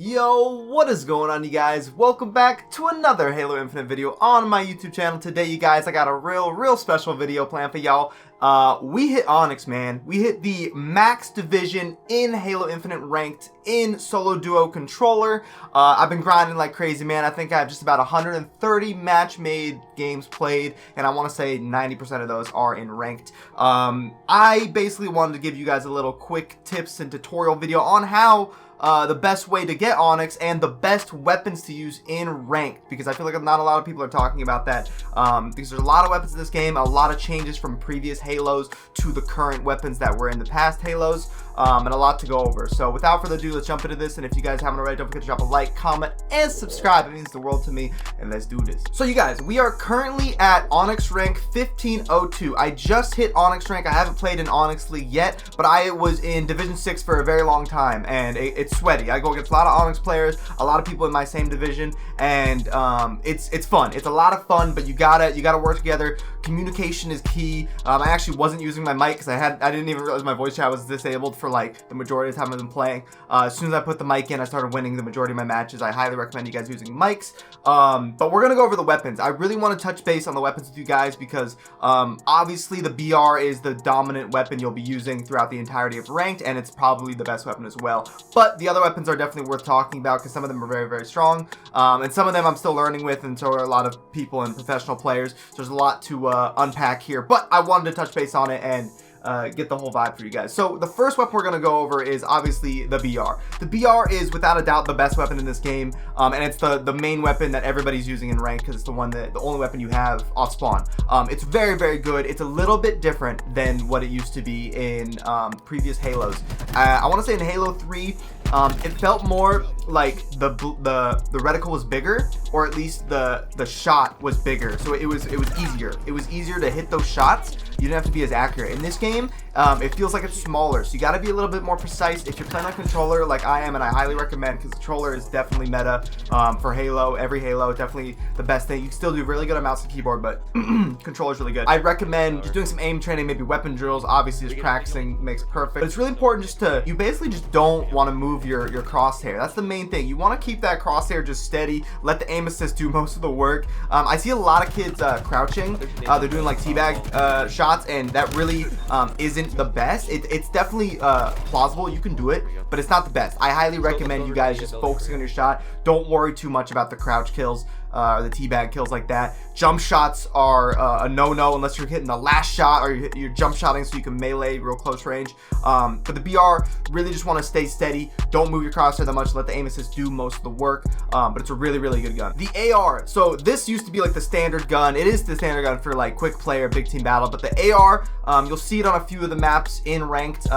Yo, what is going on, you guys? Welcome back to another Halo Infinite video on my YouTube channel. Today, you guys, I got a real special video planned for y'all. We hit Onyx, man. We hit the max division in Halo Infinite Ranked in solo duo controller. I've been grinding like crazy, man. I think I have just about 130 match-made games played, and I want to say 90% of those are in Ranked. I basically wanted to give you guys a little quick tips and tutorial video on how the best way to get Onyx and the best weapons to use in Ranked, because I feel like not a lot of people are talking about that, because there's a lot of weapons in this game, a lot of changes from previous Halos to the current weapons that were in the past Halos, and a lot to go over. So without further ado, let's jump into this, and if you guys haven't already, don't forget to drop a like, comment, and subscribe. It means the world to me, and let's do this. So you guys, we are currently at Onyx Rank 1502. I just hit Onyx Rank. I haven't played in Onyx League yet, but I was in Division 6 for a very long time, and it's sweaty. I go against a lot of Onyx players, a lot of people in my same division, and it's fun. It's a lot of fun, but you gotta work together. Communication is key. I actually wasn't using my mic because I didn't even realize my voice chat was disabled for like the majority of the time I've been playing. As soon as I put the mic in, I started winning the majority of my matches. I highly recommend you guys using mics. But we're gonna go over the weapons. I really want to touch base on the weapons with you guys because obviously the BR is the dominant weapon you'll be using throughout the entirety of Ranked, and it's probably the best weapon as well. But the other weapons are definitely worth talking about because some of them are very strong, and some of them I'm still learning with, and so are a lot of people and professional players. So there's a lot to unpack here, but I wanted to touch base on it and get the whole vibe for you guys. So the first weapon we're going to go over is obviously the BR. The BR is without a doubt the best weapon in this game, and it's the main weapon that everybody's using in Rank because it's the only weapon you have off spawn. It's very good. It's a little bit different than what it used to be in previous Halos. I want to say in Halo 3 it felt more like the reticle was bigger, or at least the shot was bigger, so it was easier. It was easier to hit those shots. You didn't have to be as accurate. In this game, it feels like it's smaller, so you got to be a little bit more precise. If you're playing on controller like I am, and I highly recommend, because controller is definitely meta for Halo. Every Halo, definitely the best thing. You can still do really good on mouse and keyboard, but controller's really good. I recommend just doing some aim training, maybe weapon drills. Obviously, just practicing makes perfect. But it's really important you basically just don't want to move your crosshair. That's the main thing. You want to keep that crosshair just steady. Let the aim assist do most of the work. I see a lot of kids crouching. They're doing like teabag shots, and that really isn't the best. It's definitely plausible. You can do it, but it's not the best. I highly recommend you guys just focusing on your shot. Don't worry too much about the crouch kills or the teabag kills like that. Jump shots are a no-no unless you're hitting the last shot, or you're jump shotting so you can melee real close range. But the BR, really just want to stay steady. Don't move your crosshair that much. Let the aim assist do most of the work. But it's a really good gun. The AR, so this used to be like the standard gun. It is the standard gun for like quick play or big team battle. But the AR, you'll see it on a few of the maps in Ranked.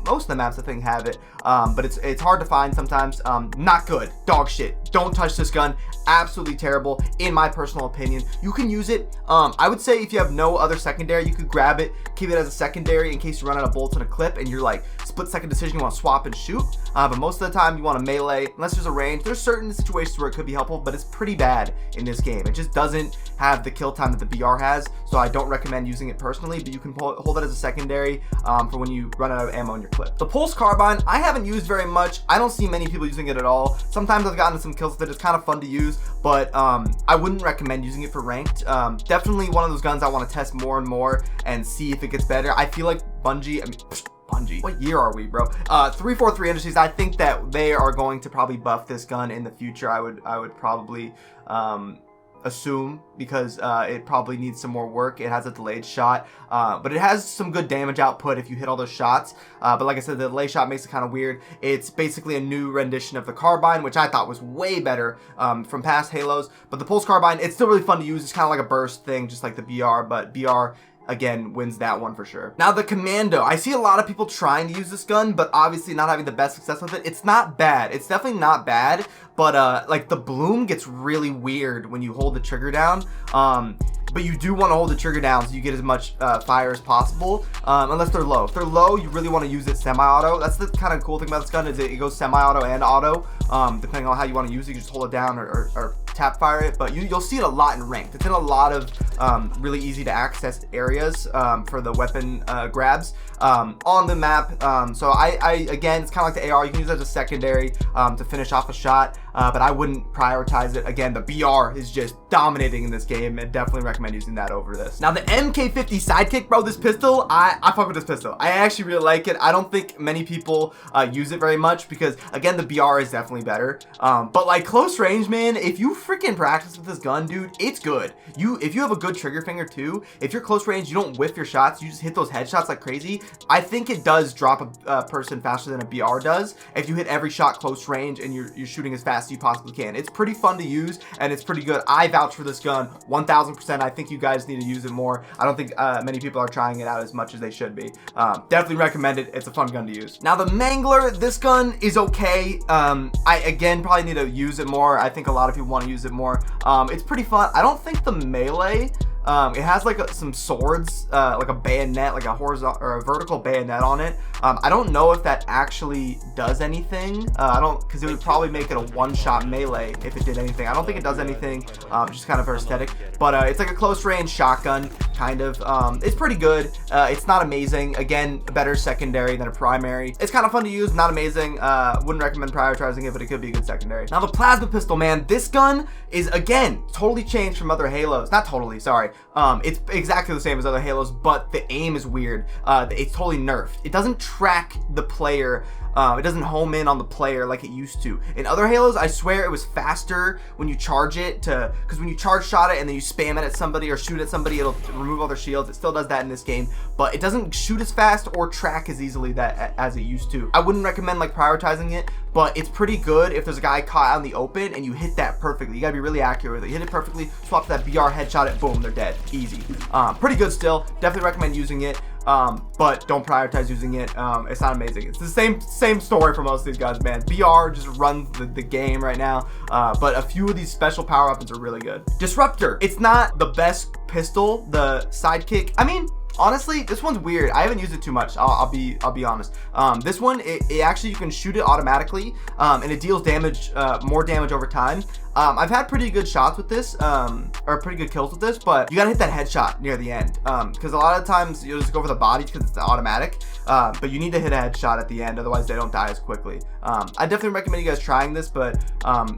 Most of the maps I think have it. But it's hard to find sometimes. Not good. Dog shit. Don't touch this gun. Absolutely terrible in my personal opinion. You can use it. I would say if you have no other secondary, you could grab it, keep it as a secondary in case you run out of bullets in a clip and you're like split second decision, you want to swap and shoot. But most of the time you want to melee unless there's a range. There's certain situations where it could be helpful, but it's pretty bad in this game. It just doesn't have the kill time that the BR has, so I don't recommend using it personally, but you can hold it as a secondary for when you run out of ammo in your clip. The Pulse Carbine, I haven't used very much. I don't see many people using it at all. Sometimes I've gotten some kills with it. It's kind of fun to use, but I wouldn't recommend using it for Ranked. Definitely one of those guns I want to test more and more and see if it gets better. I feel like Bungie, what year are we, bro? 343 Industries, I think that they are going to probably buff this gun in the future. I would probably assume, because it probably needs some more work. It has a delayed shot, but it has some good damage output if you hit all those shots, but like I said, the delay shot makes it kind of weird. It's basically a new rendition of the Carbine, which I thought was way better from past Halos. But the Pulse Carbine, it's still really fun to use. It's kind of like a burst thing, just like the BR, but BR again wins that one for sure. Now the Commando, I see a lot of people trying to use this gun, but obviously not having the best success with it. It's not bad. It's definitely not bad, but like the bloom gets really weird when you hold the trigger down. But you do want to hold the trigger down so you get as much fire as possible, unless they're low. If they're low, you really want to use it semi-auto. That's the kind of cool thing about this gun, is it goes semi-auto and auto, depending on how you want to use it. You just hold it down or tap fire it, but you'll see it a lot in ranked. It's in a lot of really easy to access areas for the weapon grabs on the map. So I again, it's kind of like the AR. You can use it as a secondary to finish off a shot, but I wouldn't prioritize it. Again, the BR is just dominating in this game, and definitely recommend using that over this. Now the MK50 Sidekick, bro, this pistol, I fuck with this pistol. I actually really like it. I don't think many people use it very much because, again, the BR is definitely better. But like close range, man, if you freaking practice with this gun, dude, it's good. If you have a good trigger finger too, if you're close range, you don't whiff your shots, you just hit those headshots like crazy. I think it does drop a person faster than a BR does if you hit every shot close range and you're shooting as fast as you possibly can. It's pretty fun to use and it's pretty good. I vouch for this gun 1000%. I think you guys need to use it more. I don't think many people are trying it out as much as they should be. Definitely recommend it. It's a fun gun to use. Now the Mangler, this gun is okay. I again probably need to use it more. I think a lot of people want to use it more. It's pretty fun. I don't think the melee, it has like some swords, like a bayonet, like a horizontal or a vertical bayonet on it. I don't know if that actually does anything. Because it would probably make it a one-shot melee if it did anything. I don't think it does anything, just kind of for aesthetic. But it's like a close-range shotgun, kind of. It's pretty good. It's not amazing. Again, a better secondary than a primary. It's kind of fun to use, not amazing. Wouldn't recommend prioritizing it, but it could be a good secondary. Now the plasma pistol, man, this gun is, again, totally changed from other Halos. Not totally, sorry. It's exactly the same as other Halos, but the aim is weird. It's totally nerfed. It doesn't track the player. It doesn't home in on the player like it used to. In other Halos, I swear it was faster when you charge it because when you charge shot it and then you spam it at somebody or shoot at somebody, it'll remove all their shields. It still does that in this game, but it doesn't shoot as fast or track as easily as it used to. I wouldn't recommend like prioritizing it, but it's pretty good if there's a guy caught out in the open and you hit that perfectly. You gotta be really accurate with it. You hit it perfectly, swap to that BR, headshot it, boom, they're dead. Easy. Pretty good still. Definitely recommend using it. But don't prioritize using it. It's not amazing. It's the same story for most of these guys, man. BR just runs the game right now. But a few of these special power weapons are really good. Disruptor. It's not the best pistol, the Sidekick. I mean, honestly, this one's weird. I haven't used it too much. I'll be honest. This one, it actually, you can shoot it automatically, and it deals damage, more damage over time. I've had pretty good shots with this, or pretty good kills with this, but you gotta hit that headshot near the end, because a lot of times you'll just go for the body because it's automatic, but you need to hit a headshot at the end, otherwise they don't die as quickly. I definitely recommend you guys trying this, but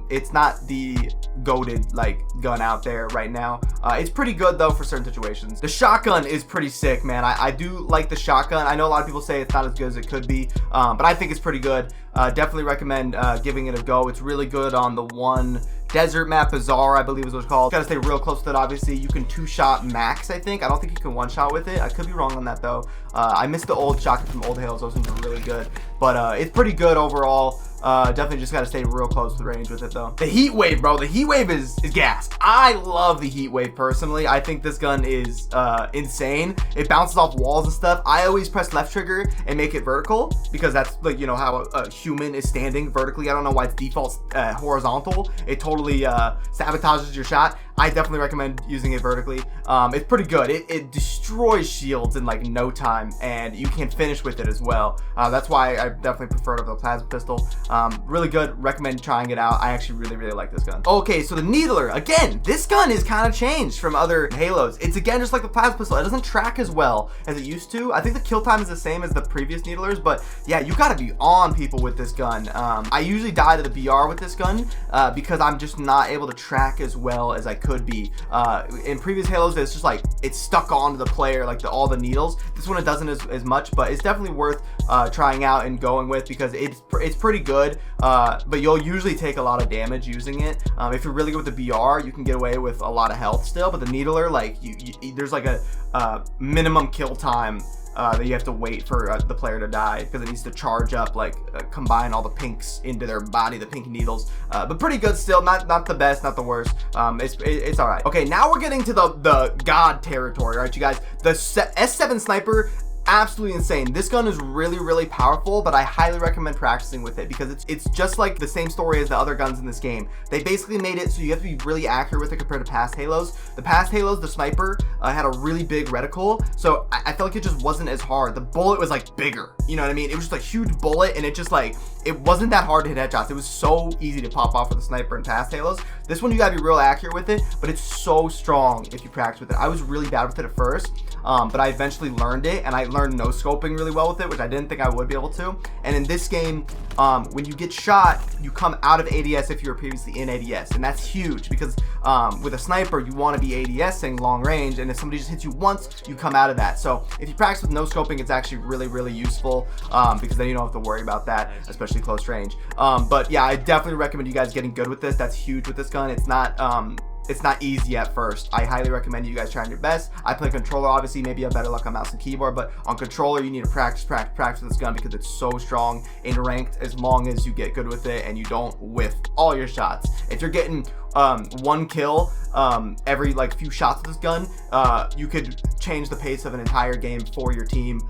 it's not the goated like gun out there right now. It's pretty good though for certain situations. The shotgun is pretty sick, man. I do like the shotgun. I know a lot of people say it's not as good as it could be, but I think it's pretty good. Definitely recommend giving it a go. It's really good on the one desert map, Bazaar, I believe is what it's called. Gotta stay real close to it, obviously. You can two-shot max, I think. I don't think you can one-shot with it. I could be wrong on that, though. I missed the old shotgun from old Halos. Those ones were really good. But it's pretty good overall. Definitely just gotta stay real close to the range with it, though. The Heat Wave, bro. The Heat Wave is gas. I love the Heat Wave, personally. I think this gun is insane. It bounces off walls and stuff. I always press left trigger and make it vertical because that's, like, you know, how a human is standing vertically. I don't know why it's default horizontal. It totally sabotages your shot. I definitely recommend using it vertically. It's pretty good. It destroys shields in like no time, and you can finish with it as well. That's why I definitely prefer it over the plasma pistol. Really good. Recommend trying it out. I actually really like this gun. Okay, so the Needler. Again, this gun is kind of changed from other Halos. It's again just like the plasma pistol. It doesn't track as well as it used to. I think the kill time is the same as the previous Needlers, but yeah, you gotta be on people with this gun. I usually die to the BR with this gun because I'm just not able to track as well as I could be. In previous Halos, it's just like it's stuck onto the player, like all the needles. This one it doesn't as much, but it's definitely worth trying out and going with because it's pretty good. But you'll usually take a lot of damage using it. If you're really good with the BR, you can get away with a lot of health still. But the Needler, like there's like a minimum kill time that you have to wait for the player to die because it needs to charge up, like combine all the pinks into their body, the pink needles. But pretty good still, not the best, not the worst. It's all right. Okay, now we're getting to the God territory, all right, you guys. The S7 sniper, absolutely insane. This gun is really, really powerful, but I highly recommend practicing with it because it's just like the same story as the other guns in this game. They basically made it so you have to be really accurate with it compared to past Halos. The past Halos, the sniper had a really big reticle, so I felt like it just wasn't as hard. The bullet was like bigger, you know what I mean? It was just a huge bullet, and it just like, it wasn't that hard to hit headshots. It was so easy to pop off with a sniper in past Halos. This one, you gotta be real accurate with it, but it's so strong if you practice with it. I was really bad with it at first, but I eventually learned it, and I learned no scoping really well with it, which I didn't think I would be able to. And in this game, when you get shot, you come out of ADS if you were previously in ADS, and that's huge because with a sniper, you want to be ADSing long range, and if somebody just hits you once, you come out of that. So if you practice with no scoping, it's actually really, really useful because then you don't have to worry about that, especially close range. But yeah, I definitely recommend you guys getting good with this. That's huge with this gun. It's not easy at first. I highly recommend you guys trying your best. I play controller, obviously, maybe you have better luck on mouse and keyboard, but on controller, you need to practice with this gun because it's so strong in ranked as long as you get good with it and you don't whiff all your shots. If you're getting one kill every like few shots with this gun, you could change the pace of an entire game for your team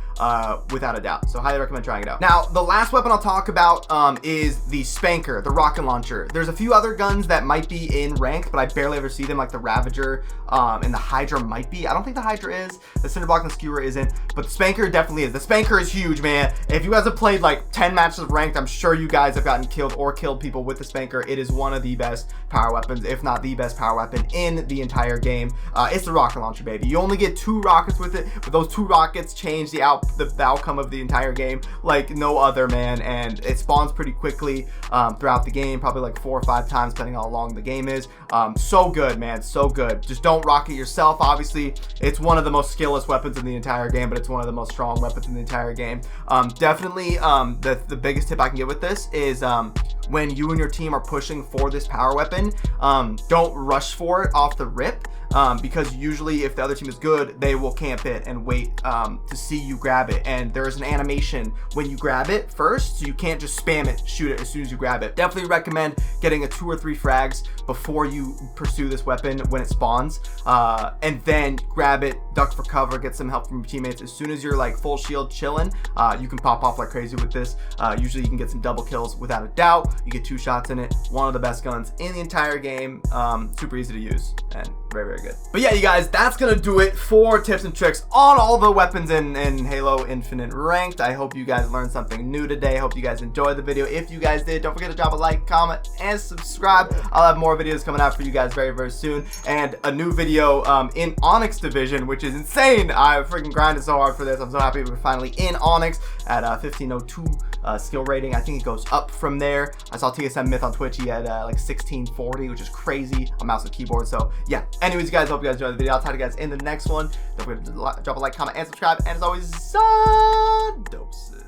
without a doubt. So highly recommend trying it out. Now, the last weapon I'll talk about is the Spanker, the rocket launcher. There's a few other guns that might be in ranked, but I barely ever see them, like the Ravager and the Hydra might be. I don't think the Hydra is. The Cinderblock and the Skewer isn't, but the Spanker definitely is. The Spanker is huge, man. If you guys have played like 10 matches of ranked, I'm sure you guys have gotten killed or killed people with the Spanker. It is one of the best power weapons, if not the best power weapon in the entire game. It's the rocket launcher, baby. You only get 2 rockets with it, but those 2 rockets change the outcome of the entire game like no other, man. And it spawns pretty quickly throughout the game, probably like 4 or 5 times depending on how long the game is. So good, man, so good. Just don't rocket yourself. Obviously, it's one of the most skillless weapons in the entire game, but it's one of the most strong weapons in the entire game. Definitely the biggest tip I can give with this is when you and your team are pushing for this power weapon, don't rush for it off the rip, because usually if the other team is good, they will camp it and wait to see you grab it. And there's an animation when you grab it first, so you can't just spam it, shoot it as soon as you grab it. Definitely recommend getting a 2 or 3 frags before you pursue this weapon when it spawns, and then grab it, duck for cover, get some help from your teammates. As soon as you're like full shield chilling, you can pop off like crazy with this. Usually you can get some double kills without a doubt. You get 2 shots in it. One of the best guns in the entire game. Super easy to use and very, very good. But yeah, you guys, that's gonna do it for tips and tricks on all the weapons in Halo Infinite Ranked. I hope you guys learned something new today. I hope you guys enjoyed the video. If you guys did, don't forget to drop a like, comment, and subscribe. I'll have more videos coming out for you guys very, very soon, and a new video in Onyx division, which is insane. I freaking grinded so hard for this. I'm so happy we're finally in Onyx at 1502 skill rating. I think it goes up from there. I saw TSM Myth on Twitch. He had like 1640, which is crazy on mouse and keyboard. So yeah, anyways, guys, hope you guys enjoyed the video. I'll talk to you guys in the next one. Don't forget to drop a like, comment, and subscribe. And as always, doses.